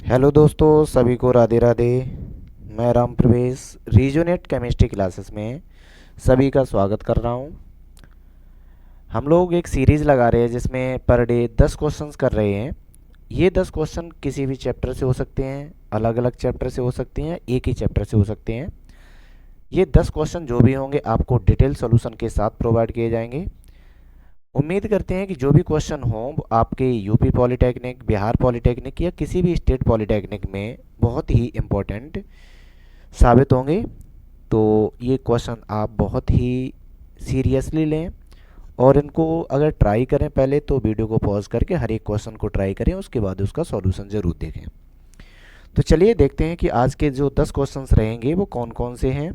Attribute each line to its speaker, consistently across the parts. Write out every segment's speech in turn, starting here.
Speaker 1: Hello दोस्तों, सभी को राधे राधे। मैं राम प्रवेश रीजोनेट केमिस्ट्री क्लासेस में सभी का स्वागत कर रहा हूँ। हम लोग एक सीरीज़ लगा रहे हैं जिसमें पर डे 10 क्वेश्चंस कर रहे हैं। ये 10 क्वेश्चन किसी भी चैप्टर से हो सकते हैं, अलग अलग चैप्टर से हो सकते हैं, एक ही चैप्टर से हो सकते हैं। ये 10 क्वेश्चन जो भी होंगे आपको डिटेल सॉल्यूशन के साथ प्रोवाइड किए जाएंगे। उम्मीद करते हैं कि जो भी क्वेश्चन हो वो आपके यूपी पॉलिटेक्निक, बिहार पॉलिटेक्निक या किसी भी स्टेट पॉलिटेक्निक में बहुत ही इम्पोर्टेंट साबित होंगे। तो ये क्वेश्चन आप बहुत ही सीरियसली लें और इनको अगर ट्राई करें पहले तो वीडियो को पॉज करके हर एक क्वेश्चन को ट्राई करें, उसके बाद उसका सॉल्यूशन ज़रूर देखें। तो चलिए देखते हैं कि आज के जो 10 क्वेश्चंस रहेंगे वो कौन कौन से हैं।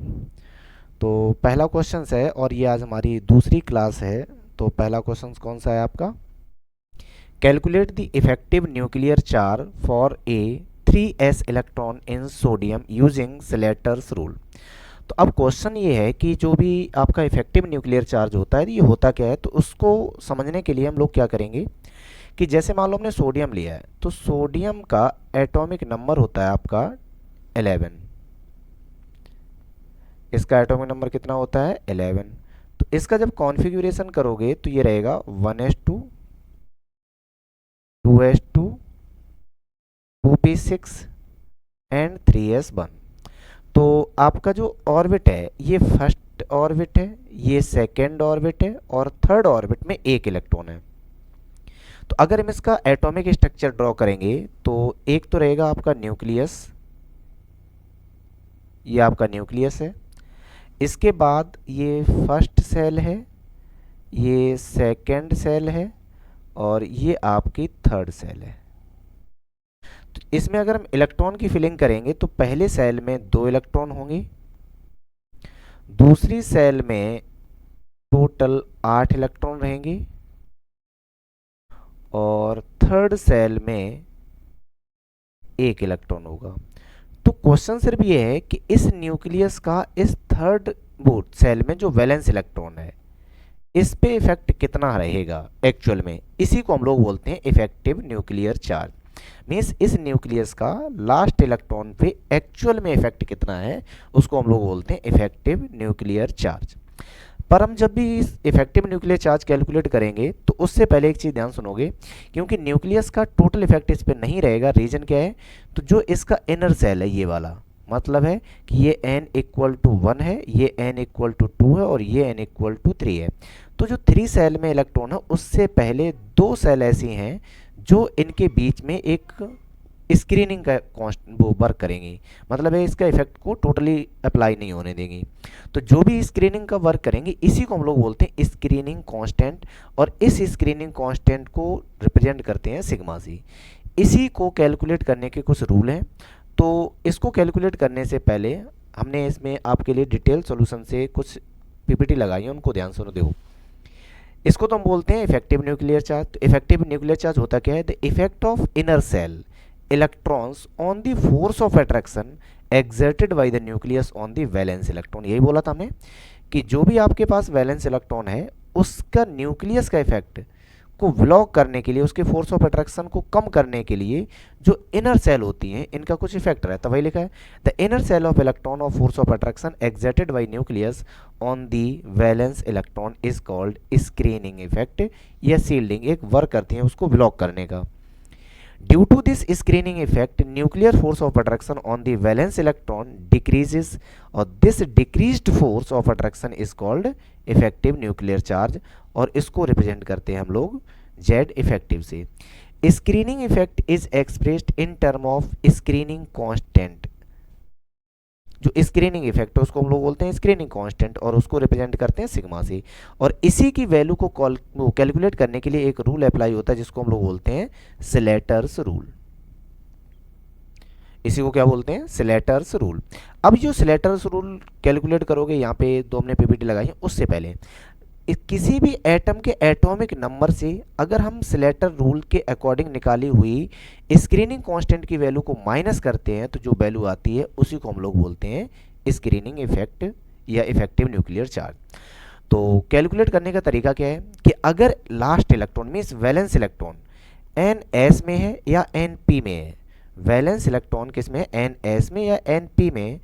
Speaker 1: तो पहला क्वेश्चन है और ये आज हमारी दूसरी क्लास है। तो पहला क्वेश्चन कौन सा है आपका? Calculate the effective nuclear charge for a 3s electron in sodium using Slater's rule. तो अब क्वेश्चन ये है कि जो भी आपका इफेक्टिव न्यूक्लियर चार्ज होता है ये होता क्या है। तो उसको समझने के लिए हम लोग क्या करेंगे कि जैसे मान लो हमने सोडियम लिया है तो सोडियम का एटॉमिक नंबर होता है आपका 11। इसका एटॉमिक नंबर कितना होता है? 11। तो इसका जब कॉन्फ़िगरेशन करोगे तो ये रहेगा 1s2, 2s2, 2p6 and 3s1। तो आपका जो ऑर्बिट है ये फर्स्ट ऑर्बिट है, ये सेकेंड ऑर्बिट है और थर्ड ऑर्बिट में एक इलेक्ट्रॉन है। तो अगर हम इसका एटॉमिक स्ट्रक्चर ड्रॉ करेंगे तो एक तो रहेगा आपका न्यूक्लियस, ये आपका न्यूक्लियस है। इसके बाद ये फर्स्ट सेल है, ये सेकेंड सेल है और ये आपकी थर्ड सेल है। तो इसमें अगर हम इलेक्ट्रॉन की फिलिंग करेंगे तो पहले सेल में 2 इलेक्ट्रॉन होंगे, दूसरी सेल में टोटल 8 इलेक्ट्रॉन रहेंगे और थर्ड सेल में 1 इलेक्ट्रॉन होगा। तो क्वेश्चन सिर्फ ये है कि इस न्यूक्लियस का इस थर्ड बोर्ड सेल में जो वैलेंस इलेक्ट्रॉन है इस पे इफेक्ट कितना रहेगा एक्चुअल में, इसी को हम लोग बोलते हैं इफेक्टिव न्यूक्लियर चार्ज। मीन्स इस न्यूक्लियस का लास्ट इलेक्ट्रॉन पे एक्चुअल में इफेक्ट कितना है उसको हम लोग बोलते हैं इफेक्टिव न्यूक्लियर चार्ज। पर हम जब भी इस इफेक्टिव न्यूक्लियर चार्ज कैलकुलेट करेंगे तो उससे पहले एक चीज़ ध्यान सुनोगे, क्योंकि न्यूक्लियस का टोटल इफेक्ट इस पर नहीं रहेगा। रीजन क्या है? तो जो इसका इनर सेल है ये वाला, मतलब है कि ये n इक्वल टू 1 है, ये n इक्वल टू 2 है और ये n इक्वल टू 3 है। तो जो 3 सेल में इलेक्ट्रॉन है उससे पहले 2 सेल ऐसी हैं जो इनके बीच में एक स्क्रीनिंग का वो वर्क करेंगी, मतलब है इसका इफेक्ट को टोटली अप्लाई नहीं होने देंगी। तो जो भी स्क्रीनिंग का वर्क करेंगे इसी को हम लोग बोलते हैं स्क्रीनिंग कांस्टेंट, और इस स्क्रीनिंग कांस्टेंट को रिप्रेजेंट करते हैं सिग्मा सी। इसी को कैलकुलेट करने के कुछ रूल हैं। तो इसको कैलकुलेट करने से पहले हमने इसमें आपके लिए डिटेल सॉल्यूशन से कुछ पीपीटी लगाई है, उनको ध्यान से देखो। इसको तो हम बोलते हैं इफेक्टिव न्यूक्लियर चार्ज। तो इफेक्टिव न्यूक्लियर चार्ज होता क्या है? The effect of inner shell electrons on the force of attraction exerted by the nucleus on the valence electron। यही बोला था हमने कि जो भी आपके पास वैलेंस इलेक्ट्रॉन है उसका न्यूक्लियस का इफेक्ट को ब्लॉक करने के लिए, उसके फोर्स ऑफ अट्रैक्शन को कम करने के लिए जो इनर सेल होती हैं इनका कुछ इफेक्ट रहता है। वही लिखा है, the inner shell of electron of force of attraction exerted by nucleus on the valence electron is called screening effect या शील्डिंग। एक वर्क करती है उसको ब्लॉक करने का। Due to this screening effect, nuclear force of attraction on the valence electron decreases, और this decreased force of attraction is called effective nuclear charge, और इसको रिप्रेजेंट करते हैं हम लोग Z effective से। Screening effect is expressed in term of screening constant। जो screening effect है उसको हम लोग बोलते हैं स्क्रीनिंग कांस्टेंट और उसको रिप्रेजेंट करते हैं सिग्मा से। और इसी की वैल्यू को कैलकुलेट करने के लिए एक रूल अप्लाई होता है जिसको हम लोग बोलते हैं स्लेटर्स रूल। इसी को क्या बोलते हैं? Slater's rule. अब जो स्लेटर्स रूल कैलकुलेट करोगे, यहाँ पे दो हमने पीपीटी लगाई है, उससे पहले किसी भी एटम के एटॉमिक नंबर से अगर हम स्लेटर रूल के अकॉर्डिंग निकाली हुई स्क्रीनिंग कांस्टेंट की वैल्यू को माइनस करते हैं तो जो वैल्यू आती है उसी को हम लोग बोलते हैं स्क्रीनिंग इफेक्ट या इफेक्टिव न्यूक्लियर चार्ज। तो कैलकुलेट करने का तरीका क्या है कि अगर last electron means valence electron n s में है या एन पी में है वैलेंस इलेक्ट्रॉन किस में, NS में या NP में,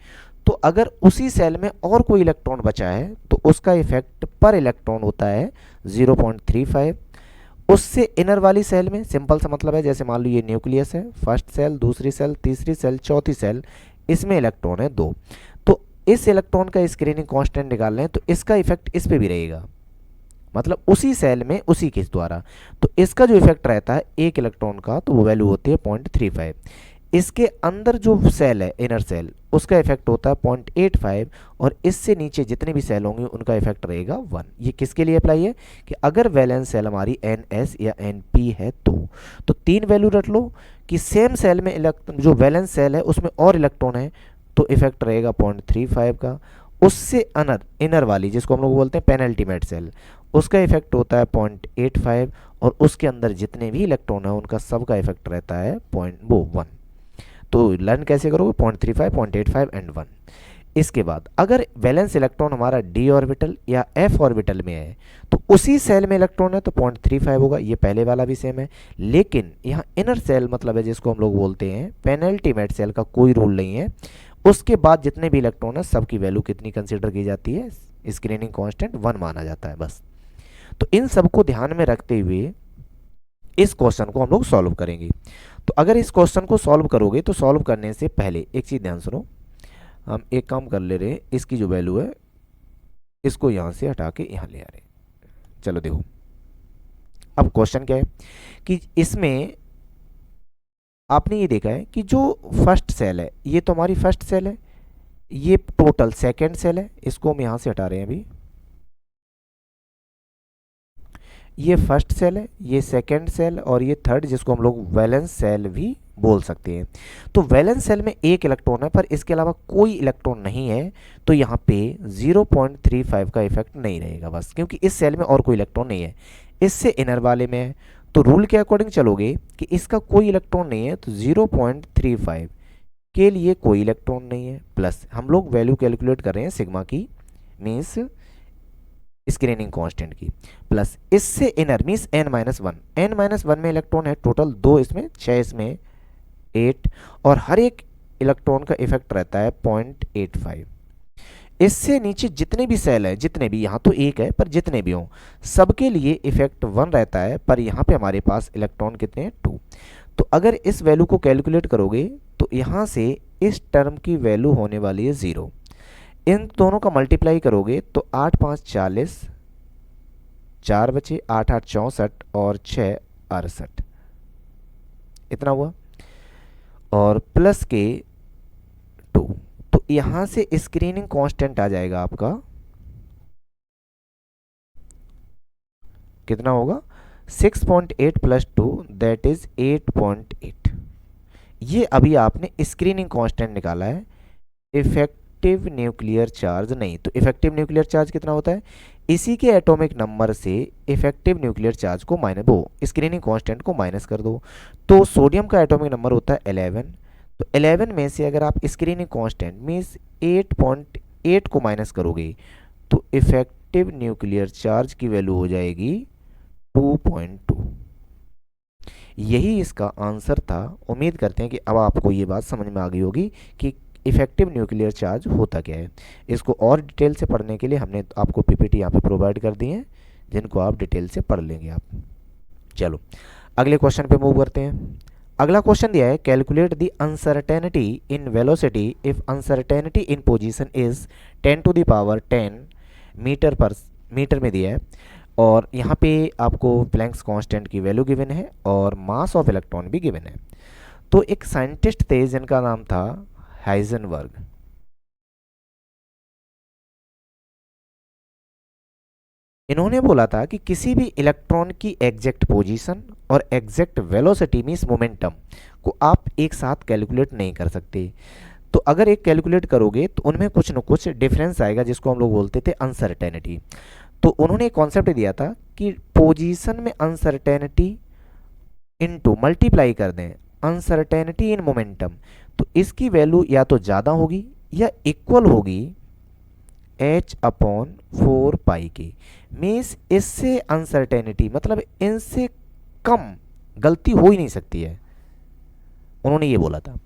Speaker 1: तो अगर उसी सेल में और कोई इलेक्ट्रॉन बचा है तो उसका इफेक्ट पर इलेक्ट्रॉन होता है 0.35। उससे इनर वाली सेल में सिंपल सा मतलब है, जैसे मान लो ये न्यूक्लियस है, फर्स्ट सेल, दूसरी सेल, तीसरी सेल, चौथी सेल, इसमें इलेक्ट्रॉन है 2, तो इस इलेक्ट्रॉन का स्क्रीनिंग कांस्टेंट निकाल रहे हैं तो इसका इफेक्ट इस पे भी रहेगा, मतलब उसी सेल में उसी के द्वारा, तो इसका जो इफेक्ट रहता है एक इलेक्ट्रॉन का तो वो वैल्यू होती है 0.35। इसके अंदर जो सेल है इनर सेल उसका इफेक्ट होता है 0.85, और इससे नीचे जितने भी सेल होंगे उनका इफेक्ट रहेगा 1। ये किसके लिए अप्लाई है कि अगर वैलेंस सेल हमारी NS या NP है तो 3 वैल्यू रख लो कि सेम सेल में जो वैलेंस सेल है उसमें और इलेक्ट्रॉन है तो इफेक्ट रहेगा 0.35 का। उससे इनर वाली जिसको हम लोग बोलते हैं पेनल्टीमेट सेल, उसका इफेक्ट होता है 0.85, और उसके अंदर जितने भी इलेक्ट्रॉन है उनका सबका इफेक्ट रहता है 1। तो लर्न कैसे करोगे, 0.35, 0.85 एंड 1। इसके बाद अगर वैलेंस इलेक्ट्रॉन हमारा d ऑर्बिटल या f ऑर्बिटल में है तो उसी सेल में इलेक्ट्रॉन है तो 0.35 होगा, ये पहले वाला भी सेम है। लेकिन यहाँ इनर सेल मतलब है जिसको हम लोग बोलते हैं पेनल्टीमेट सेल का कोई रूल नहीं है, उसके बाद जितने भी इलेक्ट्रॉन है सबकी वैल्यू कितनी कंसिडर की जाती है, स्क्रीनिंग कांस्टेंट 1 माना जाता है बस। तो इन सबको ध्यान में रखते हुए इस क्वेश्चन को हम लोग सॉल्व करेंगे। तो अगर इस क्वेश्चन को सॉल्व करोगे तो सॉल्व करने से पहले एक चीज़ ध्यान सुनो, हम एक काम कर ले रहे हैं, इसकी जो वैल्यू है इसको यहाँ से हटा के यहाँ ले आ रहे हैं। चलो देखो अब क्वेश्चन क्या है कि इसमें आपने ये देखा है कि जो फर्स्ट सेल है ये तो हमारी फर्स्ट सेल है, ये टोटल सेकेंड सेल है, इसको हम यहाँ से हटा रहे हैं अभी। ये फर्स्ट सेल है, ये सेकेंड सेल, और ये थर्ड जिसको हम लोग वैलेंस सेल भी बोल सकते हैं। तो वैलेंस सेल में एक इलेक्ट्रॉन है पर इसके अलावा कोई इलेक्ट्रॉन नहीं है, तो यहाँ पे 0.35 का इफेक्ट नहीं रहेगा बस, क्योंकि इस सेल में और कोई इलेक्ट्रॉन नहीं है। इससे इनर वाले में है तो रूल के अकॉर्डिंग चलोगे कि इसका कोई इलेक्ट्रॉन नहीं है तो 0.35 के लिए कोई इलेक्ट्रॉन नहीं है, प्लस हम लोग वैल्यू कैलकुलेट कर रहे हैं सिग्मा की, मीन्स स्क्रीनिंग कांस्टेंट की, प्लस इससे इनर मीन्स n-1 में इलेक्ट्रॉन है टोटल 2, इसमें 6, इसमें 8, और हर एक इलेक्ट्रॉन का इफेक्ट रहता है 0.85। इससे नीचे जितने भी सेल है, जितने भी, यहाँ तो एक है पर जितने भी हों सबके लिए इफेक्ट 1 रहता है, पर यहाँ पे हमारे पास इलेक्ट्रॉन कितने हैं 2। तो अगर इस वैल्यू को कैलकुलेट करोगे तो यहाँ से इस टर्म की वैल्यू होने वाली है 0। इन दोनों का मल्टीप्लाई करोगे तो 8 5 40, 4 बचे, 8 8 64 और 6 68, इतना हुआ, और प्लस के 2। तो यहां से स्क्रीनिंग कांस्टेंट आ जाएगा आपका, कितना होगा, 6.8 प्लस 2 दैट इज 8.8। ये अभी आपने स्क्रीनिंग कांस्टेंट निकाला है, इफेक्टिव न्यूक्लियर चार्ज नहीं। तो इफेक्टिव न्यूक्लियर चार्ज कितना होता है, इसी के एटॉमिक नंबर से इफेक्टिव न्यूक्लियर चार्ज को माइनस, वो स्क्रीनिंग कांस्टेंट को माइनस कर दो। तो सोडियम का एटॉमिक नंबर होता है 11, तो 11 में से अगर आप स्क्रीनिंग कांस्टेंट मीन्स 8.8 को माइनस करोगे तो इफेक्टिव न्यूक्लियर चार्ज की वैल्यू हो जाएगी 2.2। यही इसका आंसर था। उम्मीद करते हैं कि अब आपको ये बात समझ में आ गई होगी कि इफेक्टिव न्यूक्लियर चार्ज होता क्या है। इसको और डिटेल से पढ़ने के लिए हमने आपको पीपीटी यहाँ पे प्रोवाइड कर दी है, जिनको आप डिटेल से पढ़ लेंगे आप। चलो अगले क्वेश्चन पे मूव करते हैं। अगला क्वेश्चन दिया है, calculate the uncertainty in velocity if uncertainty in position is 10⁻10 metre में दिया है, और यहाँ पे आपको प्लैंक्स कांस्टेंट की वैल्यू गिवन है और मास ऑफ इलेक्ट्रॉन भी गिवन है। तो एक साइंटिस्ट थे जिनका नाम था हाइजेनबर्ग। इन्होंने बोला था कि किसी भी इलेक्ट्रॉन की एग्जैक्ट पोजीशन और एग्जैक्ट वेलोसिटी मींस मोमेंटम को आप एक साथ कैलकुलेट नहीं कर सकते। तो अगर एक कैलकुलेट करोगे तो उनमें कुछ न कुछ डिफरेंस आएगा, जिसको हम लोग बोलते थे अनसर्टेनिटी। तो उन्होंने एक कॉन्सेप्ट दिया था कि पोजीशन में अनसर्टेनिटी इनटू मल्टीप्लाई कर दें अनसर्टेनिटी इन मोमेंटम, तो इसकी वैल्यू या तो ज़्यादा होगी या इक्वल होगी h/4 की। मीन्स इससे अनसर्टेनिटी मतलब इनसे कम गलती हो ही नहीं सकती है। उन्होंने ये बोला था।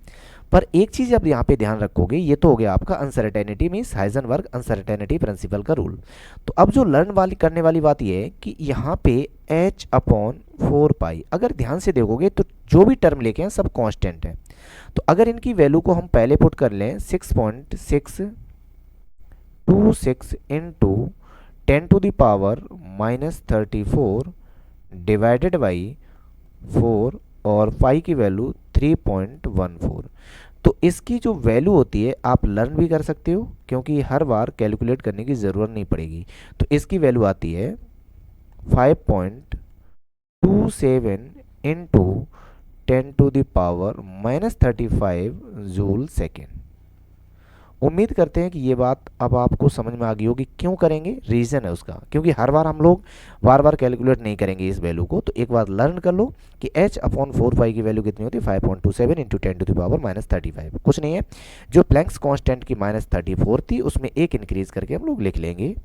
Speaker 1: पर एक चीज़ आप यहाँ पे ध्यान रखोगे, ये तो हो गया आपका uncertainty means Heisenberg uncertainty principle का रूल। तो अब जो लर्न वाली करने वाली बात ये है कि यहाँ पे h अपॉन 4 पाई, अगर ध्यान से देखोगे तो जो भी टर्म लेके हैं सब कांस्टेंट है। तो अगर इनकी वैल्यू को हम पहले पुट कर लें 6.626 इंटू 10⁻⁻34 डिवाइडेड बाई 4 और फाई की वैल्यू 3.14। तो इसकी जो वैल्यू होती है आप लर्न भी कर सकते हो क्योंकि हर बार कैलकुलेट करने की ज़रूरत नहीं पड़ेगी। तो इसकी वैल्यू आती है 5.27 इंटू 10⁻⁻35 जूल सेकेंड। उम्मीद करते हैं कि ये बात अब आपको समझ में आ गई होगी। क्यों करेंगे, रीज़न है उसका, क्योंकि हर बार हम लोग बार बार कैलकुलेट नहीं करेंगे इस वैल्यू को। तो एक बार लर्न कर लो कि h अपॉन 4 पाई की वैल्यू कितनी होती है 5.27 इंटू 10⁻⁻35। कुछ नहीं है, जो प्लैंक्स कांस्टेंट की -34 थी उसमें एक इंक्रीज करके हम लोग लिख लेंगे।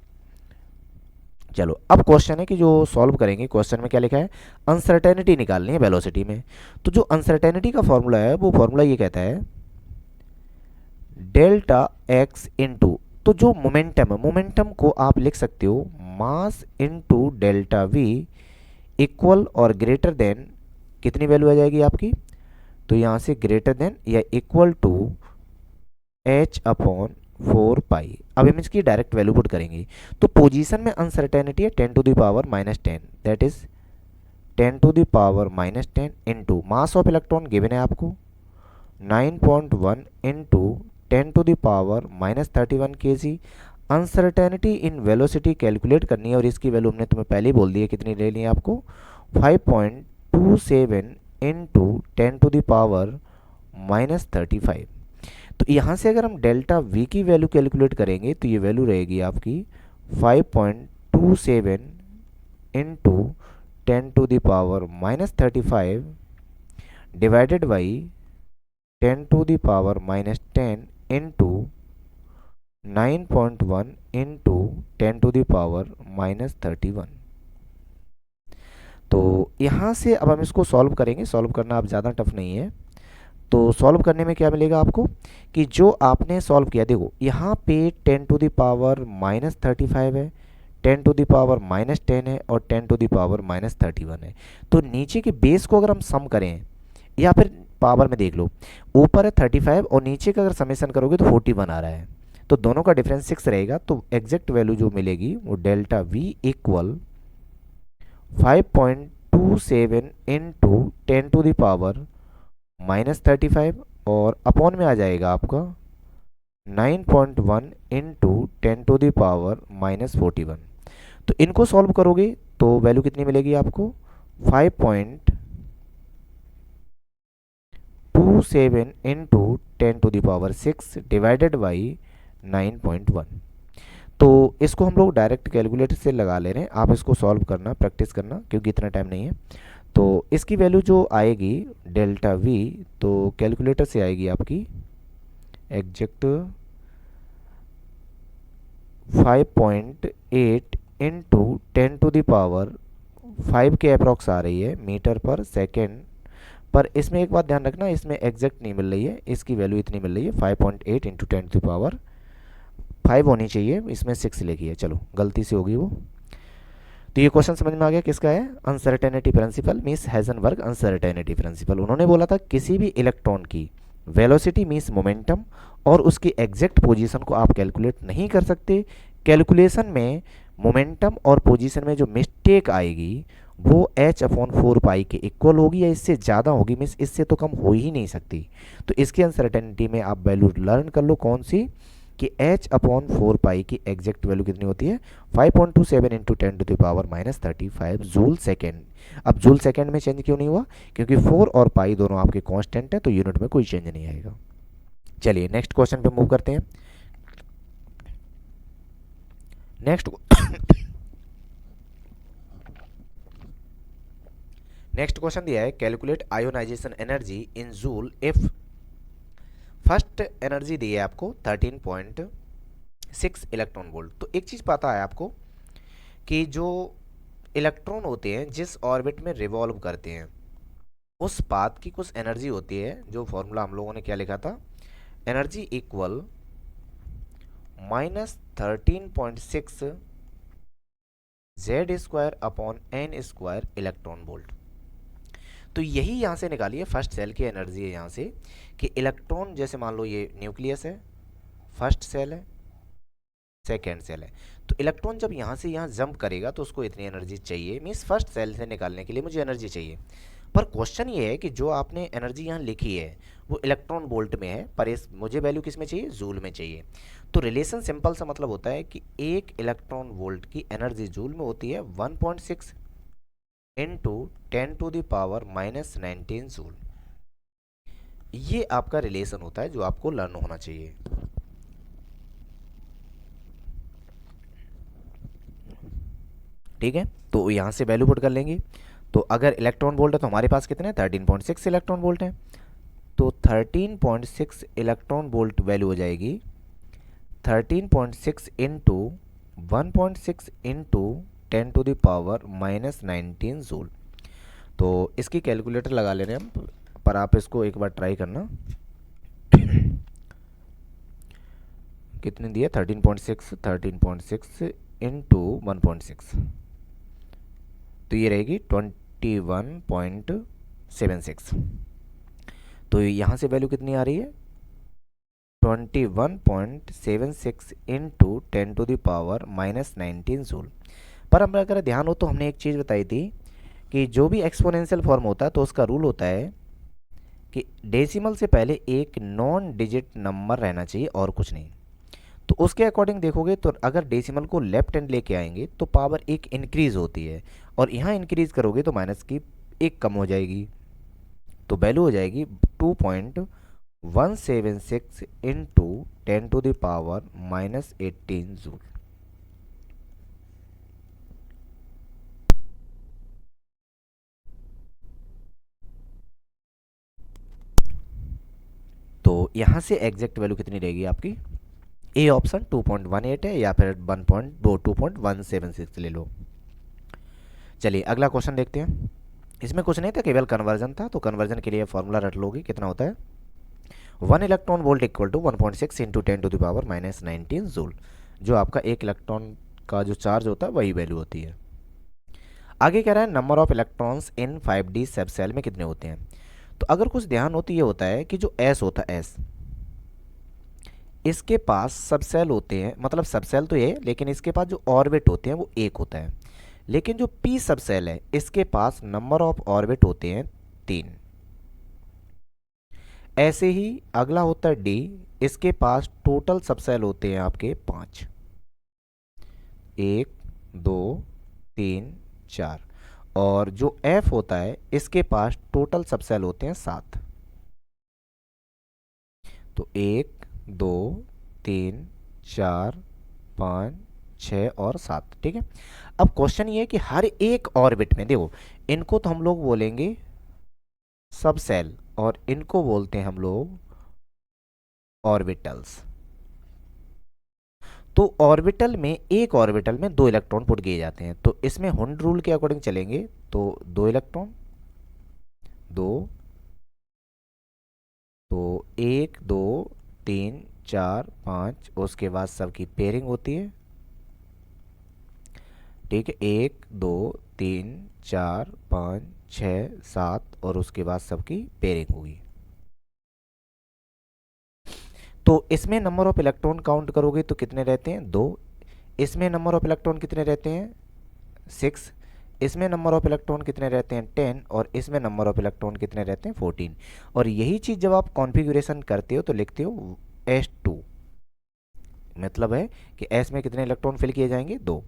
Speaker 1: चलो अब क्वेश्चन है कि जो सॉल्व करेंगे, क्वेश्चन में क्या लिखा है, अनसर्टेनिटी निकालनी है वेलोसिटी में। तो जो अनसर्टेनिटी का फॉर्मूला है वो फॉर्मूला ये कहता है डेल्टा एक्स इंटू, तो जो मोमेंटम है, मोमेंटम को आप लिख सकते हो mass into delta we equal और ग्रेटर देन, कितनी वैल्यू आ जाएगी आपकी, तो यहाँ से ग्रेटर देन या इक्वल टू h अपॉन 4 पाई। अब हम इसकी डायरेक्ट वैल्यू पुट करेंगे। तो पोजीशन में अनसर्टेनिटी है 10⁻⁻10, that is 10⁻⁻10 into mass of electron given है आपको 9.1 into 10⁻⁻31 kg। Uncertainty in velocity calculate करनी है और इसकी वैल्यू हमने तुम्हें पहले ही बोल दी है, कितनी ले ली है आपको 5.27 इंटू 10⁻⁻35। तो यहाँ से अगर हम डेल्टा वी की वैल्यू कैलकुलेट करेंगे तो ये वैल्यू रहेगी आपकी 5.27 into 10⁻⁻35 divided by 10⁻⁻10 into 9.1 into 10⁻⁻31। तो यहाँ से अब हम इसको सॉल्व करेंगे। सॉल्व करना अब ज़्यादा टफ नहीं है। तो सॉल्व करने में क्या मिलेगा आपको कि जो आपने सॉल्व किया, देखो यहाँ पे 10⁻⁻35 है, 10⁻⁻10 है और 10⁻⁻31 है। तो नीचे के बेस को अगर हम सम करें या फिर पावर में देख लो, ऊपर है 35 और नीचे का अगर समेसन करोगे तो 41 आ रहा है, तो दोनों का डिफरेंस 6 रहेगा। तो एग्जैक्ट वैल्यू जो मिलेगी वो डेल्टा वी इक्वल 5.27 इंटू 10⁻⁻35 और अपॉन में आ जाएगा आपका 9.1 इंटू 10⁻⁻41। तो इनको सॉल्व करोगे तो वैल्यू कितनी मिलेगी आपको 5.27 इंटू 10⁻6 डिवाइडेड बाई 9.1। तो इसको हम लोग डायरेक्ट कैलकुलेटर से लगा ले रहे हैं, आप इसको सॉल्व करना, प्रैक्टिस करना क्योंकि इतना टाइम नहीं है। तो इसकी वैल्यू जो आएगी डेल्टा वी, तो कैलकुलेटर से आएगी आपकी एग्जैक्ट 5.8 इंटू 10⁻5 के अप्रॉक्स आ रही है मीटर पर सेकेंड। पर इसमें एक बात ध्यान रखना, इसमें एग्जैक्ट नहीं मिल रही है, इसकी वैल्यू इतनी मिल रही है 5.8 इंटू 10⁵ होनी चाहिए, इसमें 6 लिखी है, चलो गलती से होगी वो। तो ये क्वेश्चन समझ में आ गया किसका है, uncertainty principle means Heisenberg uncertainty principle. उन्होंने बोला था किसी भी इलेक्ट्रॉन की वेलोसिटी मींस मोमेंटम और उसकी एग्जैक्ट पोजीशन को आप कैलकुलेट नहीं कर सकते। कैलकुलेशन में मोमेंटम और पोजीशन में जो मिस्टेक आएगी वो h अपॉन 4 पाई के इक्वल होगी या इससे ज़्यादा होगी, मीन्स इससे तो कम हो ही नहीं सकती। तो इसकी अनसर्टेनिटी में आप वैल्यू लर्न कर लो कौन सी, कि h अपॉन 4 पाई की एग्जैक्ट वैल्यू कितनी होती है 5.27 इंटू 10⁻⁻35 जूल सेकेंड। अब जूल सेकेंड में चेंज क्यों नहीं हुआ, क्योंकि 4 और पाई दोनों आपके कांस्टेंट है, तो यूनिट में कोई चेंज नहीं आएगा। चलिए नेक्स्ट क्वेश्चन पे मूव करते हैं। नेक्स्ट क्वेश्चन दिया है calculate ionization energy in joule if first energy दी है आपको 13.6 इलेक्ट्रॉन वोल्ट। तो एक चीज़ पता है आपको कि जो इलेक्ट्रॉन होते हैं जिस ऑर्बिट में रिवॉल्व करते हैं उस पाथ की कुछ एनर्जी होती है, जो फॉर्मूला हम लोगों ने क्या लिखा था, energy equal -13.6 Z square upon n square electron volt. तो यही यहाँ से निकालिए, फर्स्ट सेल की एनर्जी है यहाँ से कि इलेक्ट्रॉन, जैसे मान लो ये न्यूक्लियस है, फर्स्ट सेल है, सेकेंड सेल है, तो इलेक्ट्रॉन जब यहाँ से यहाँ जंप करेगा तो उसको इतनी एनर्जी चाहिए, मीन्स फर्स्ट सेल से निकालने के लिए मुझे एनर्जी चाहिए। पर क्वेश्चन ये है कि जो आपने एनर्जी यहाँ लिखी है वो इलेक्ट्रॉन वोल्ट में है, पर इस मुझे वैल्यू किस में चाहिए, जूल में चाहिए। तो रिलेशन सिंपल सा मतलब होता है कि एक इलेक्ट्रॉन वोल्ट की एनर्जी जूल में होती है 1.6 इंटू 10⁻⁻19 जूल। ये आपका रिलेशन होता है जो आपको लर्न होना चाहिए। ठीक है, तो यहाँ से वैल्यू पुट कर लेंगे। तो अगर इलेक्ट्रॉन वोल्ट है तो हमारे पास कितने 13.6 इलेक्ट्रॉन वोल्ट हैं, तो 13.6 इलेक्ट्रॉन वोल्ट वैल्यू हो जाएगी 13.6 इंटू 1.6 इंटू 10⁻⁻19 जूल। तो इसकी कैलकुलेटर लगा ले रहे हैं हम, पर आप इसको एक बार ट्राई करना। कितने दिया, 13.6 इंटू 1.6, तो ये रहेगी 21.76। तो यहाँ से वैल्यू कितनी आ रही है, 21.76 इंटू 10⁻⁻19 जूल। पर हम अगर ध्यान हो तो हमने एक चीज़ बताई थी कि जो भी एक्सपोनेंशियल फॉर्म होता है तो उसका रूल होता है कि डेसिमल से पहले एक नॉन डिजिट नंबर रहना चाहिए और कुछ नहीं। तो उसके अकॉर्डिंग देखोगे तो अगर डेसिमल को लेफ्ट हैंड लेके आएंगे तो पावर एक इंक्रीज होती है, और यहाँ इंक्रीज करोगे तो माइनस की एक कम हो जाएगी, तो वैल्यू हो जाएगी 2.176 इंटू 10⁻⁻18 जूल। तो यहाँ से एग्जैक्ट वैल्यू कितनी रहेगी आपकी, ए ऑप्शन 2.18 है या फिर 2.176 ले लो। चलिए अगला क्वेश्चन देखते हैं। इसमें कुछ नहीं था, केवल कन्वर्जन था, तो कन्वर्जन के लिए फॉर्मूला रट लोगे, कितना होता है 1 electron volt equal to 1.6 into 10⁻⁻19 joule. जो आपका एक इलेक्ट्रॉन का जो चार्ज होता है वही वैल्यू होती है। आगे कह रहा है number of electrons in 5D सब सेल में कितने होते हैं। तो अगर कुछ ध्यान हो तो ये होता है कि जो एस होता है, एस, इसके पास सब सेल होते हैं, मतलब सब सेल तो ये, लेकिन इसके पास जो ऑर्बिट होते हैं वो एक होता है। लेकिन जो पी सब सेल है इसके पास नंबर ऑफ ऑर्बिट होते हैं 3। ऐसे ही अगला होता है डी, इसके पास टोटल सब सेल होते हैं आपके 5, 1 2 3 4। और जो एफ होता है इसके पास टोटल सब सेल होते हैं 7। तो 1 2 3 4 5 6 और 7। ठीक है, अब क्वेश्चन ये है कि हर एक ऑर्बिट में देखो, इनको तो हम लोग बोलेंगे सब सेल और इनको बोलते हैं हम लोग ऑर्बिटल्स। तो ऑर्बिटल में, एक ऑर्बिटल में 2 इलेक्ट्रॉन पुट किए जाते हैं, तो इसमें हुंड रूल के अकॉर्डिंग चलेंगे तो 2 इलेक्ट्रॉन, 2, तो 1 2 3 4 5, उसके बाद सबकी पेयरिंग होती है। ठीक है, 1 2 3 4 5 6 7, और उसके बाद सबकी पेयरिंग होगी। तो इसमें नंबर ऑफ इलेक्ट्रॉन काउंट करोगे तो कितने रहते हैं, 2। इसमें नंबर ऑफ इलेक्ट्रॉन कितने रहते हैं, 6। इसमें नंबर ऑफ इलेक्ट्रॉन कितने रहते हैं, 10। और इसमें नंबर ऑफ इलेक्ट्रॉन कितने रहते हैं, 14। और यही चीज़ जब आप कॉन्फ़िगरेशन करते हो तो लिखते हो S2, मतलब है कि S में कितने इलेक्ट्रॉन फिल किए जाएंगे, 2।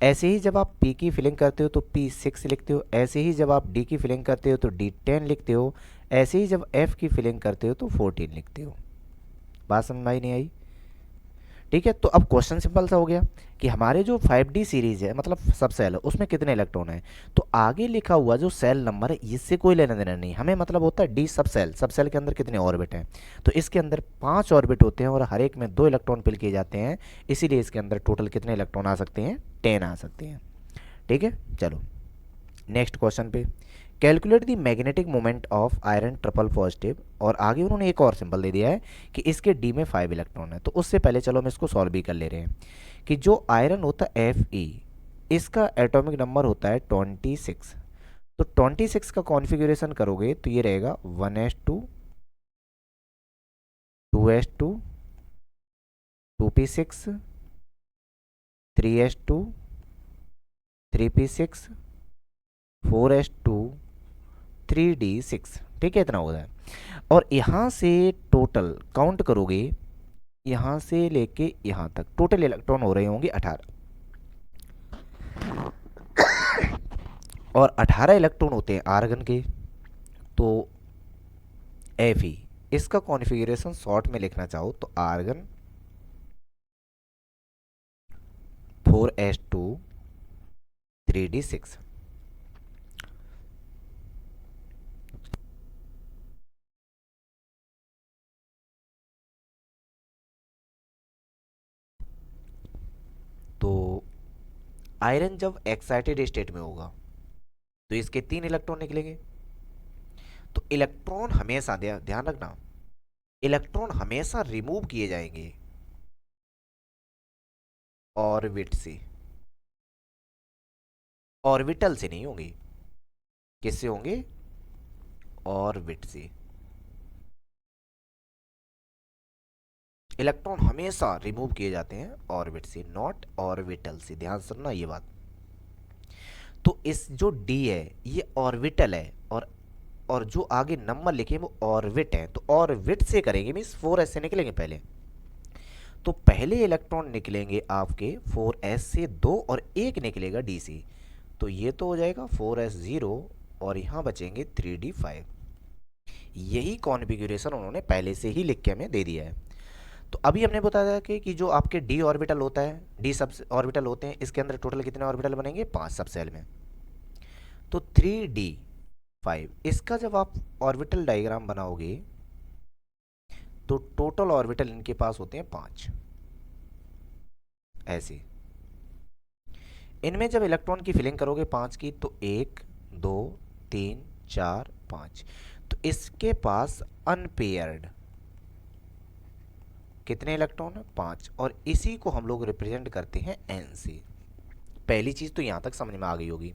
Speaker 1: ऐसे ही जब आप P की फिलिंग करते हो तो P6 लिखते हो। ऐसे ही जब आप D की फिलिंग करते हो तो D10 लिखते हो। ऐसे ही जब F की फिलिंग करते हो तो 14 लिखते हो। बात समझ में आई नहीं आई। ठीक है, तो अब क्वेश्चन सिंपल सा हो गया कि हमारे जो 5D सीरीज है, मतलब सब सेल है, उसमें कितने इलेक्ट्रॉन है। तो आगे लिखा हुआ जो सेल नंबर है इससे कोई लेना देना नहीं, हमें मतलब होता है डी सब सेल, सब सेल के अंदर कितने ऑर्बिट हैं। तो इसके अंदर 5 ऑर्बिट होते हैं और हर एक में 2 इलेक्ट्रॉन फिल किए जाते हैं, इसीलिए इसके अंदर टोटल कितने इलेक्ट्रॉन आ सकते हैं, 10 आ सकते हैं। ठीक है, चलो नेक्स्ट क्वेश्चन पे calculate the magnetic moment of iron triple positive, और आगे उन्होंने एक और सिंबल दे दिया है कि इसके डी में 5 इलेक्ट्रॉन है। तो उससे पहले चलो हम इसको सॉल्व भी कर ले रहे हैं कि जो आयरन होता है Fe, इसका एटॉमिक नंबर होता है 26। तो 26 का कॉन्फ़िगरेशन करोगे तो ये रहेगा 1s2 2s2 2p6 3s2 3p6 4s2 3d6। ठीक है, इतना होता है। और यहाँ से टोटल काउंट करोगे, यहाँ से लेके यहाँ तक टोटल इलेक्ट्रॉन हो रहे होंगे 18, और 18 इलेक्ट्रॉन होते हैं आर्गन के। तो Fe, इसका कॉन्फ़िगरेशन शॉर्ट में लिखना चाहो तो आर्गन 4s2 3d6। तो आयरन जब एक्साइटेड स्टेट में होगा तो इसके 3 इलेक्ट्रॉन निकलेंगे। तो इलेक्ट्रॉन हमेशा, ध्यान रखना, इलेक्ट्रॉन हमेशा रिमूव किए जाएंगे ऑर्बिट से, ऑर्बिटल से नहीं होंगे। किससे होंगे? ऑर्बिट से। इलेक्ट्रॉन हमेशा रिमूव किए जाते हैं ऑर्बिट से, नॉट ऑर्बिटल से। ध्यान सुनना ये बात। तो इस जो डी है ये ऑर्बिटल है, और जो आगे नंबर लिखे वो ऑर्बिट है। तो ऑर्बिट से करेंगे मीन्स 4s से निकलेंगे पहले। तो पहले इलेक्ट्रॉन निकलेंगे आपके 4s से 2 और एक निकलेगा d से। तो ये तो हो जाएगा 4s0 और यहाँ बचेंगे 3d5। यही कॉन्फ़िगरेशन उन्होंने पहले से ही लिख के हमें दे दिया है। तो अभी हमने बताया कि जो आपके d ऑर्बिटल होता है, d सब ऑर्बिटल होते हैं, इसके अंदर टोटल कितने ऑर्बिटल बनेंगे? 5 सब सेल में। तो 3d5, इसका जब आप ऑर्बिटल डायग्राम बनाओगे तो टोटल ऑर्बिटल इनके पास होते हैं 5 ऐसे। इनमें जब इलेक्ट्रॉन की फिलिंग करोगे 5 की, तो 1 2 3 4 5, तो इसके पास अनपेयर्ड कितने इलेक्ट्रॉन है? 5। और इसी को हम लोग रिप्रेजेंट करते हैं n से। पहली चीज तो यहां तक समझ में आ गई होगी।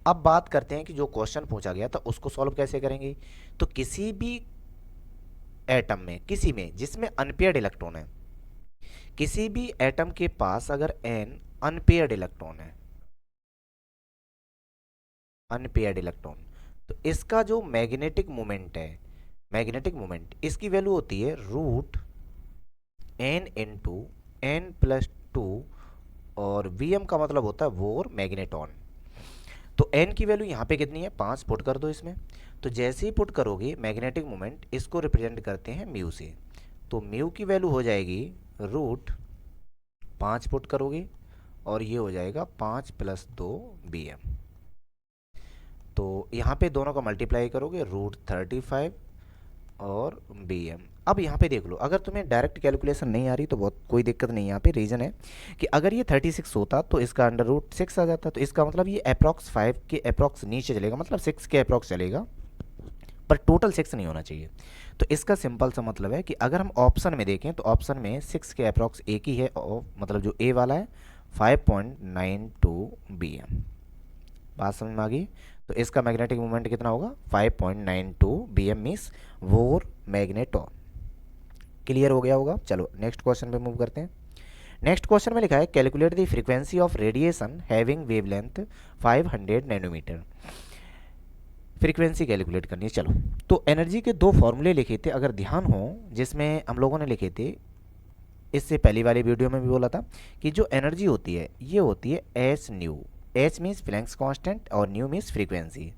Speaker 1: अब बात करते हैं कि जो क्वेश्चन पूछा गया था उसको सॉल्व कैसे करेंगे। तो किसी भी एटम में, किसी में जिसमें अनपेयर्ड इलेक्ट्रॉन है, किसी भी एटम के पास अगर n अनपेयर्ड इलेक्ट्रॉन है, अनपेयर्ड इलेक्ट्रॉन, तो इसका जो मैग्नेटिक मोमेंट है, मैग्नेटिक मोमेंट, इसकी वैल्यू होती है root n into n plus 2, और Vm का मतलब होता है वोर मैग्नेटॉन। तो n की वैल्यू यहाँ पे कितनी है? 5 पुट कर दो इसमें। तो जैसे ही पुट करोगे मैग्नेटिक मोमेंट, इसको रिप्रेजेंट करते हैं म्यू से। तो म्यू की वैल्यू हो जाएगी रूट 5 पुट करोगे और ये हो जाएगा 5 प्लस 2 Bm। तो यहाँ पे दोनों का मल्टीप्लाई करोगे रूट 35 और Bm। अब यहाँ पे देख लो, अगर तुम्हें डायरेक्ट कैलकुलेशन नहीं आ रही तो बहुत कोई दिक्कत नहीं। यहाँ पे रीज़न है कि अगर ये 36 होता तो इसका अंडर रूट 6 आ जाता। तो इसका मतलब ये अप्रॉक्स 5 के अप्रॉक्स नीचे चलेगा, मतलब 6 के अप्रॉक्स चलेगा, पर टोटल 6 नहीं होना चाहिए। तो इसका सिंपल सा मतलब है कि अगर हम ऑप्शन में देखें तो ऑप्शन में 6 के अप्रॉक्स एक ही है, मतलब जो ए वाला है 5.92 Bm। बात समझ में आ गई? तो इसका मैग्नेटिक मोमेंट कितना होगा? 5.92 Bm मीन्स वोर मैग्नेटॉन। क्लियर हो गया होगा? चलो नेक्स्ट क्वेश्चन पे मूव करते हैं। नेक्स्ट क्वेश्चन में लिखा है calculate the frequency of radiation having wavelength 500 nanometre. Frequency calculate करनी है। चलो, तो एनर्जी के दो फॉर्मूले लिखे थे, अगर ध्यान हो, जिसमें हम लोगों ने लिखे थे, इससे पहली वाली वीडियो में भी बोला था कि जो एनर्जी होती है ये होती है H new. H means Planck's constant और न्यू मीन्स फ्रीक्वेंसी।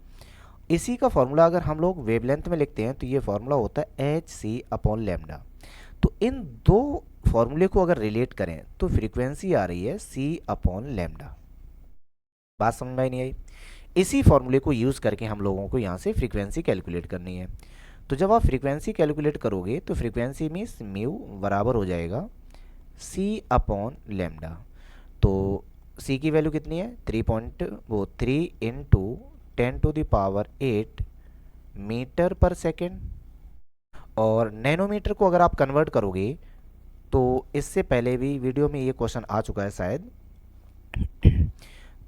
Speaker 1: इसी का फॉर्मूला अगर हम लोग वेवलेंथ में लिखते हैं तो ये फॉर्मूला होता है एच सी अपॉन लैम्डा। तो इन दो फॉर्मूले को अगर रिलेट करें तो फ्रीक्वेंसी आ रही है सी अपॉन लैम्डा। बात समझ में नहीं आई? इसी फॉर्मूले को यूज़ करके हम लोगों को यहाँ से फ्रीक्वेंसी कैलकुलेट करनी है। तो जब आप फ्रीक्वेंसी कैलकुलेट करोगे तो फ्रीक्वेंसी मीन्स म्यू बराबर हो जाएगा सी अपॉन लैम्डा। तो सी की वैल्यू कितनी है? 3 इंटू 10⁸ मीटर पर सेकेंड। और नैनोमीटर को अगर आप कन्वर्ट करोगे तो इससे पहले भी वीडियो में ये क्वेश्चन आ चुका है शायद।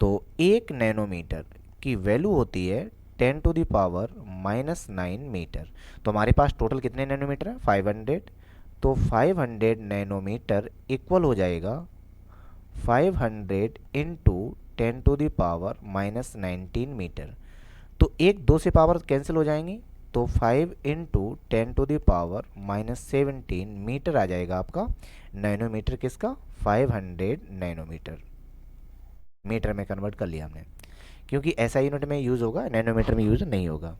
Speaker 1: तो 1 नैनोमीटर की वैल्यू होती है 10⁻⁻9 मीटर। तो हमारे पास टोटल कितने नैनोमीटर है? 500। तो 500 नैनोमीटर इक्वल हो जाएगा 500 इंटू 10⁻⁻19 मीटर। तो एक दो से पावर कैंसिल हो जाएंगी, तो 5 इंटू 10⁻⁻17 मीटर आ जाएगा आपका नैनोमीटर। किसका? 500 नैनोमीटर। मीटर में कन्वर्ट कर लिया हमने, क्योंकि ऐसा यूनिट में यूज़ होगा, नैनोमीटर में यूज़ नहीं होगा।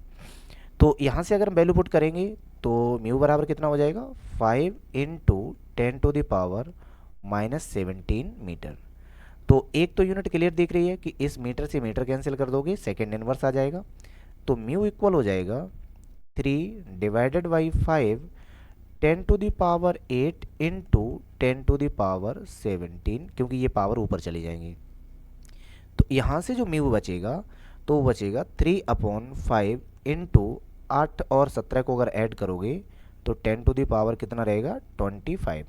Speaker 1: तो यहाँ से अगर हम वैल्यू पुट करेंगे तो म्यू बराबर कितना हो जाएगा? 5 इंटू 10⁻⁻17 मीटर। तो एक तो यूनिट क्लियर दिख रही है कि इस मीटर से मीटर कैंसिल कर दोगे, सेकेंड इनवर्स आ जाएगा। तो म्यू इक्वल हो जाएगा 3/5 10⁸ इंटू 10⁻17, क्योंकि ये पावर ऊपर चली जाएंगी। तो यहाँ से जो म्यू बचेगा तो वो बचेगा 3/5 इंटू 8 और 17 को अगर ऐड करोगे तो 10⁻ कितना रहेगा? 25।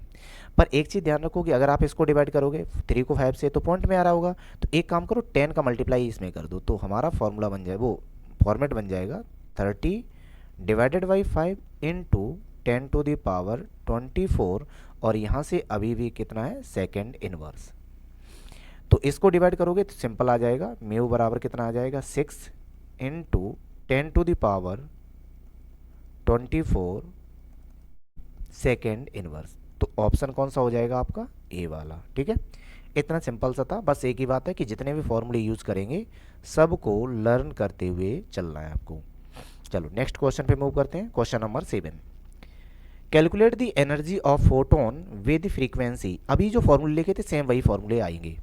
Speaker 1: पर एक चीज़ ध्यान रखो कि अगर आप इसको डिवाइड करोगे 3 को 5 से तो पॉइंट में आ रहा होगा, तो एक काम करो 10 का मल्टीप्लाई इसमें कर दो, तो हमारा फॉर्मूला बन जाए, वो फॉर्मेट बन जाएगा 30/5 इंटू 10⁻24। और यहाँ से अभी भी कितना है? Second inverse. तो इसको डिवाइड करोगे तो सिंपल आ जाएगा, म्यू बराबर कितना आ जाएगा? 6 इंटू 10⁻24 सेकेंड इनवर्स। तो ऑप्शन कौन सा हो जाएगा आपका? ए वाला। ठीक है, इतना सिंपल सा था। बस एक ही बात है कि जितने भी फॉर्मूले यूज करेंगे सबको लर्न करते हुए चलना है आपको। चलो नेक्स्ट क्वेश्चन पे मूव करते हैं। Question number 7, calculate the energy of photon with frequency. अभी जो फॉर्मूले लिखे थे सेम वही फॉर्मूले आएंगे।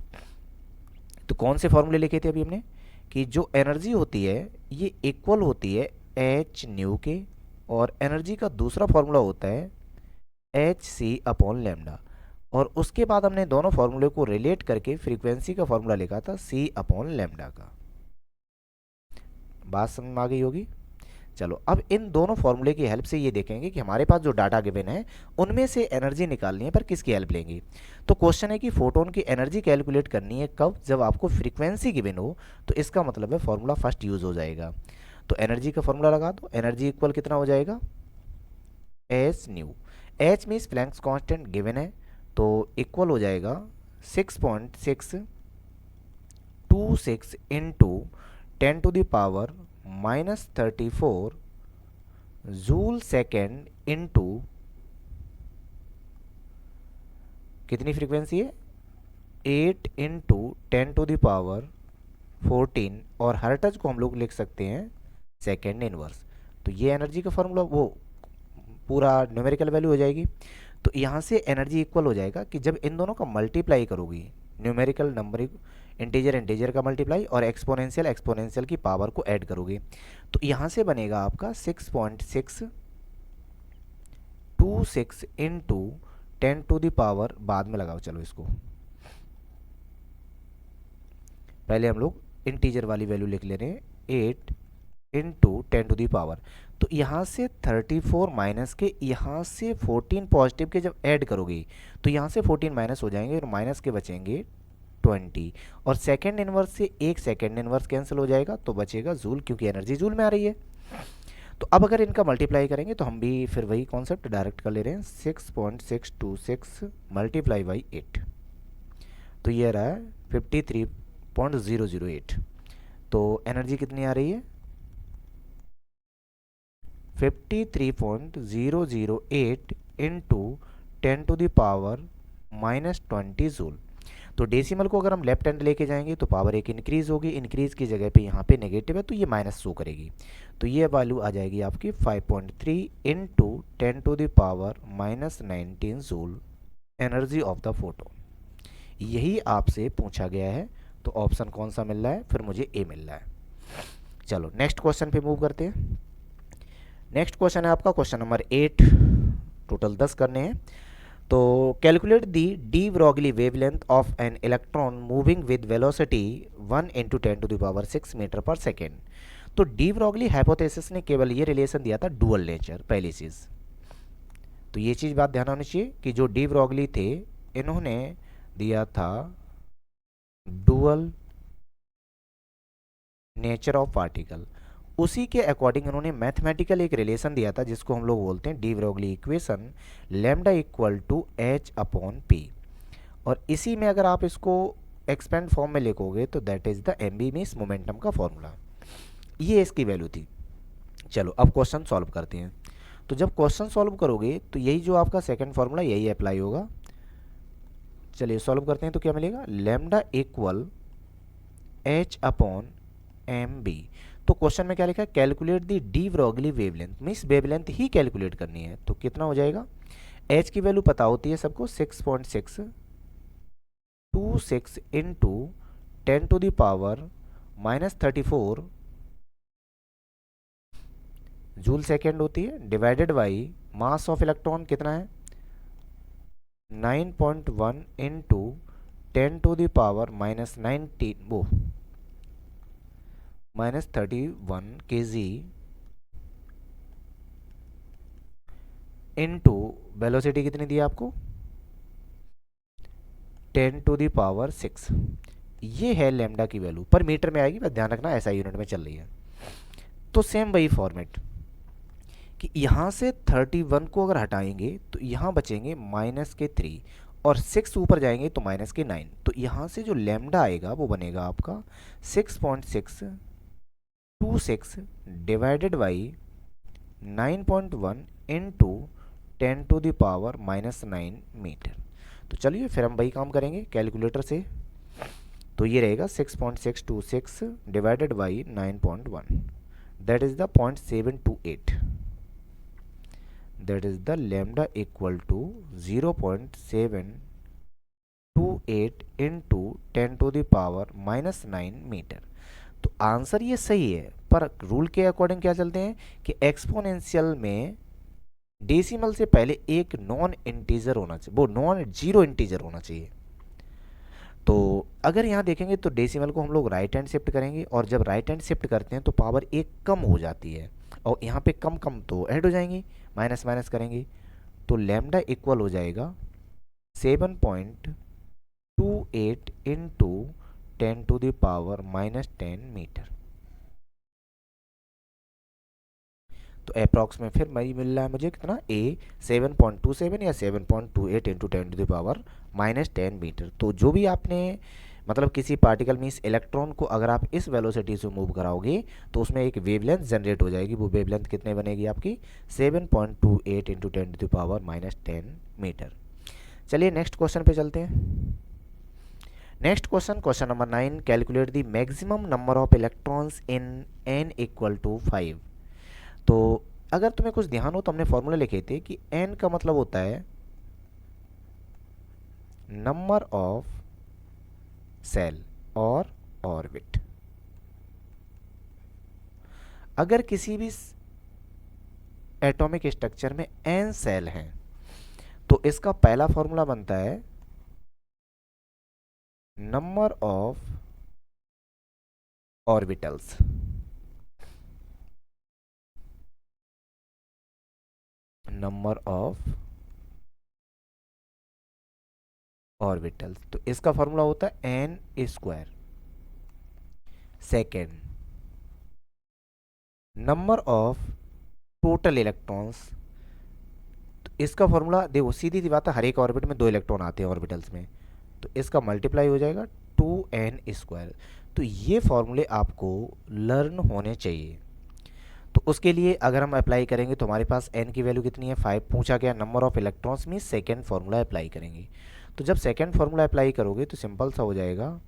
Speaker 1: तो कौन से फॉर्मूले लिखे थे अभी हमने? कि जो एनर्जी होती है ये इक्वल होती है एच न्यू के, और एनर्जी का दूसरा फॉर्मूला होता है एच सी अपॉन लैम्डा। और उसके बाद हमने दोनों फॉर्मूले को रिलेट करके फ्रीक्वेंसी का फॉर्मूला लिखा था सी अपॉन लैम्डा का। बात समझ में आ गई होगी। चलो अब इन दोनों फॉर्मूले की हेल्प से ये देखेंगे कि हमारे पास जो डाटा गिवन है उनमें से एनर्जी निकालनी है, पर किसकी हेल्प लेंगे। तो क्वेश्चन है कि फोटोन की एनर्जी कैलकुलेट करनी है कब? जब आपको फ्रीक्वेंसी गिवन हो। तो इसका मतलब है फॉर्मूला फर्स्ट यूज हो जाएगा। तो एनर्जी का फॉर्मूला लगा दो। एनर्जी इक्वल कितना हो जाएगा? H new. H means Planck's constant given है, तो इक्वल हो जाएगा 6.626 इंटू 10⁻⁻34 जूल सेकेंड इंटू कितनी फ्रीक्वेंसी है? 8 इंटू 10⁻14। और हर्ट्ज को हम लोग लिख सकते हैं सेकेंड इनवर्स। तो ये एनर्जी का फॉर्मूला वो पूरा न्यूमेरिकल वैल्यू हो जाएगी। तो यहाँ से एनर्जी इक्वल हो जाएगा कि जब इन दोनों का मल्टीप्लाई करोगी, न्यूमेरिकल नंबर इंटीजर इंटीजर का मल्टीप्लाई और एक्सपोनेंशियल एक्सपोनेंशियल की पावर को ऐड करोगे, तो यहाँ से बनेगा आपका 6.626 इंटू 10⁻, बाद में लगाओ, चलो इसको पहले हम लोग इंटीजर वाली वैल्यू लिख ले रहे हैं 8 इंटू 10⁻। तो यहाँ से 34 माइनस के, यहाँ से 14 पॉजिटिव के जब ऐड करोगे तो यहाँ से 14 माइनस हो जाएंगे और माइनस के बचेंगे 20। और सेकेंड इनवर्स से एक सेकेंड इनवर्स कैंसिल हो जाएगा तो बचेगा जूल, क्योंकि एनर्जी जूल में आ रही है। तो अब अगर इनका मल्टीप्लाई करेंगे तो हम भी फिर वही कॉन्सेप्ट डायरेक्ट कर ले रहे हैं, 6.626 मल्टीप्लाई बाई 8, तो ये रहा है 53.008। तो एनर्जी कितनी आ रही है? 53.008 इंटू 10⁻⁻20 जूल। तो डेसिमल को अगर हम लेफ्ट हैंड लेके जाएंगे तो पावर एक इंक्रीज होगी, इंक्रीज की जगह पे यहाँ पे नेगेटिव है तो ये माइनस शो करेगी। तो ये वैल्यू आ जाएगी आपकी 5.3 into 10⁻⁻19 joule energy of the photo. यही आपसे पूछा गया है। तो ऑप्शन कौन सा मिल रहा है? फिर मुझे ए मिल रहा है। चलो नेक्स्ट क्वेश्चन पे मूव करते हैं। नेक्स्ट क्वेश्चन है आपका क्वेश्चन नंबर 8, टोटल 10 करने हैं। तो calculate the de Broglie wavelength of an electron moving with velocity 1 × 10⁻⁶ metre पर सेकेंड। तो डी ब्रॉगली हाइपोथेसिस ने केवल ये रिलेशन दिया था डुअल नेचर, पहली चीज़। तो ये चीज़ बात ध्यान होनी चाहिए कि जो डी ब्रॉगली थे इन्होंने दिया था डुअल नेचर ऑफ पार्टिकल। उसी के अकॉर्डिंग उन्होंने मैथमेटिकल एक रिलेशन दिया था जिसको हम लोग बोलते हैं de Broglie equation, lambda equal to h upon p. और इसी में अगर आप इसको एक्सपेंड फॉर्म में लिखोगे तो that is the m v means momentum का फॉर्मूला। ये इसकी वैल्यू थी। चलो अब क्वेश्चन सॉल्व करते हैं। तो जब क्वेश्चन सॉल्व करोगे तो यही जो आपका सेकंड फॉर्मूला यही अप्लाई होगा। चलिए सॉल्व करते हैं तो क्या मिलेगा, lambda equal h upon m v. तो क्वेश्चन में क्या लिखा है, calculate the de Broglie wavelength, means wavelength ही कैलकुलेट करनी है। तो कितना हो जाएगा, एच की वैल्यू पता होती है सबको 6.626 इंटू 10⁻⁻34 जूल सेकेंड होती है, divided by mass of electron कितना है 9.1 इंटू 10⁻⁻19 वो -31 kg इंटू वेलोसिटी कितनी दी है आपको 10⁻⁶। ये है लैम्डा की वैल्यू, पर मीटर में आएगी, बस ध्यान रखना ऐसा यूनिट में चल रही है। तो सेम वही फॉर्मेट कि यहाँ से 31 को अगर हटाएंगे तो यहाँ बचेंगे -3 और 6 ऊपर जाएंगे तो -9। तो यहाँ से जो लैम्डा आएगा वो बनेगा आपका 6.626 डिवाइडेड बाई 9.1 इंटू 10⁻⁻9 मीटर। तो चलिए फिर हम वही काम करेंगे कैलकुलेटर से। तो ये रहेगा 6.626 divided by 9.1, that is the 0.728, that is the lambda equal to 0.728 into 10⁻⁻9 metre. तो आंसर ये सही है, पर रूल के अकॉर्डिंग क्या चलते हैं कि एक्सपोनेंशियल में डेसिमल से पहले एक नॉन इंटीजर होना चाहिए, वो नॉन जीरो इंटीजर होना चाहिए। तो अगर यहाँ देखेंगे तो डेसिमल को हम लोग राइट हैंड शिफ्ट करेंगे, और जब राइट हैंड शिफ्ट करते हैं तो पावर एक कम हो जाती है, और यहाँ पे कम कम तो ऐड हो जाएंगी, माइनस माइनस करेंगे तो लैम्डा इक्वल हो जाएगा 7.28 इंटू 10⁻⁻10 मीटर। तो अप्रॉक्स में फिर वही मिल रहा है मुझे कितना, ए 7.27 या 7.28 इंटू 10⁻⁻10 मीटर। तो जो भी आपने मतलब किसी पार्टिकल मीन्स इलेक्ट्रॉन को अगर आप इस वेलोसिटी से मूव कराओगे तो उसमें एक वेवलेंथ जनरेट हो जाएगी। वो वेवलेंथ कितने बनेगी आपकी 7.28 इंटू 10⁻⁻10 मीटर। चलिए नेक्स्ट क्वेश्चन पे चलते हैं। Next question, question number 9, calculate the maximum number of electrons in n equal to 5। तो अगर तुम्हें कुछ ध्यान हो तो हमने फॉर्मूला लिखे थे कि n का मतलब होता है नंबर ऑफ सेल और ऑर्बिट। अगर किसी भी एटॉमिक स्ट्रक्चर में n सेल हैं तो इसका पहला फॉर्मूला बनता है number of orbitals. Number of orbitals, तो इसका फॉर्मूला होता है n square. Second, number of total electrons, तो इसका फॉर्मूला देखो सीधी सी बात है, हर एक ऑर्बिट में 2 इलेक्ट्रॉन आते हैं ऑर्बिटल्स में, तो इसका मल्टीप्लाई हो जाएगा 2n स्क्वायर। तो ये फॉर्मूले आपको लर्न होने चाहिए। तो उसके लिए अगर हम अप्लाई करेंगे तो हमारे पास n की वैल्यू कितनी है 5 पूछा गया, नंबर ऑफ इलेक्ट्रॉन्स में सेकेंड फार्मूला अप्लाई करेंगे। तो जब सेकेंड फार्मूला अप्लाई करोगे तो सिंपल सा हो जाएगा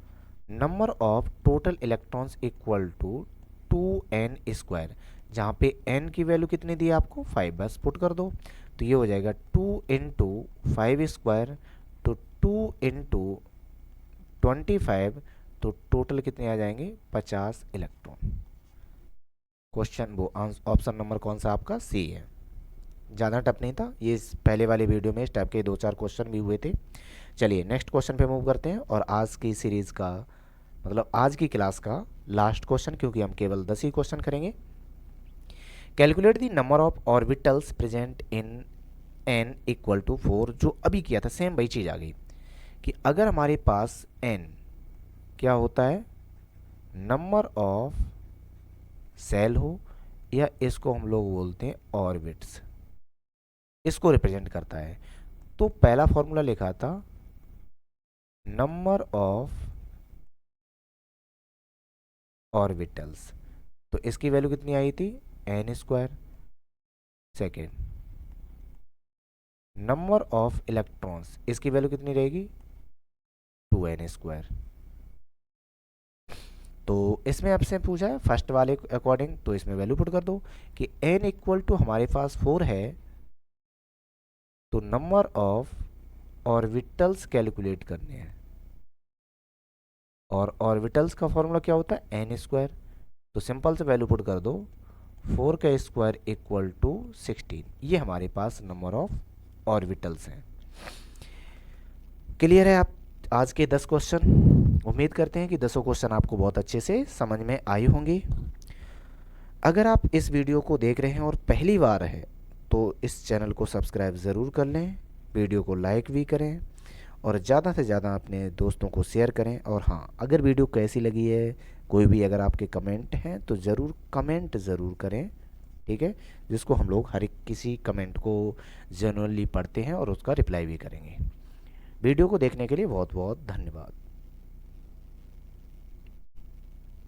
Speaker 1: number of total electrons equal to 2n square, जहाँ पे n की वैल्यू कितनी दी है आपको 5, बस पुट कर दो। तो ये हो जाएगा 2 इंटू 5 स्क्वायर, तो 2 इंटू 25, तो टोटल कितने आ जाएंगे 50 इलेक्ट्रॉन। क्वेश्चन वो ऑप्शन नंबर कौन सा आपका सी है। ज़्यादा टफ नहीं था ये, इस पहले वाले वीडियो में इस टाइप के 2-4 क्वेश्चन भी हुए थे। चलिए नेक्स्ट क्वेश्चन पे मूव करते हैं, और आज की सीरीज़ का मतलब आज की क्लास का लास्ट क्वेश्चन, क्योंकि हम केवल 10 ही क्वेश्चन करेंगे। Calculate the number of orbitals present in n equal to 4, जो अभी किया था सेम वही चीज़ आ गई कि अगर हमारे पास n क्या होता है, नंबर ऑफ सेल हो, या इसको हम लोग बोलते हैं ऑर्बिट्स, इसको रिप्रेजेंट करता है। तो पहला फॉर्मूला लिखा था नंबर ऑफ ऑर्बिटल्स, तो इसकी वैल्यू कितनी आई थी, n square. Second, number of electrons, इसकी वैल्यू कितनी रहेगी, 2n स्क्वायर। तो इसमें आपसे पूछा है फर्स्ट वाले अकॉर्डिंग, तो इसमें वैल्यू पुट कर दो कि n इक्वल टू हमारे पास 4 है, तो नंबर ऑफ ऑर्बिटल्स कैलकुलेट करने हैं, और ऑर्बिटल्स का फॉर्मूला क्या होता है, n स्क्वायर। तो सिंपल से वैल्यू पुट कर दो, 4 का स्क्वायर इक्वल टू 16, ये हमारे पास नंबर ऑफ ऑर्बिटल्स हैं। क्लियर है आप आज के 10 क्वेश्चन? उम्मीद करते हैं कि 10 क्वेश्चन आपको बहुत अच्छे से समझ में आए होंगे। अगर आप इस वीडियो को देख रहे हैं और पहली बार है तो इस चैनल को सब्सक्राइब ज़रूर कर लें, वीडियो को लाइक भी करें, और ज़्यादा से ज़्यादा अपने दोस्तों को शेयर करें। और हाँ, अगर वीडियो कैसी लगी है, कोई भी अगर आपके कमेंट हैं तो ज़रूर कमेंट ज़रूर करें, ठीक है, जिसको हम लोग हर एक किसी कमेंट को जेन्युइनली पढ़ते हैं और उसका रिप्लाई भी करेंगे। वीडियो को देखने के लिए बहुत बहुत धन्यवाद।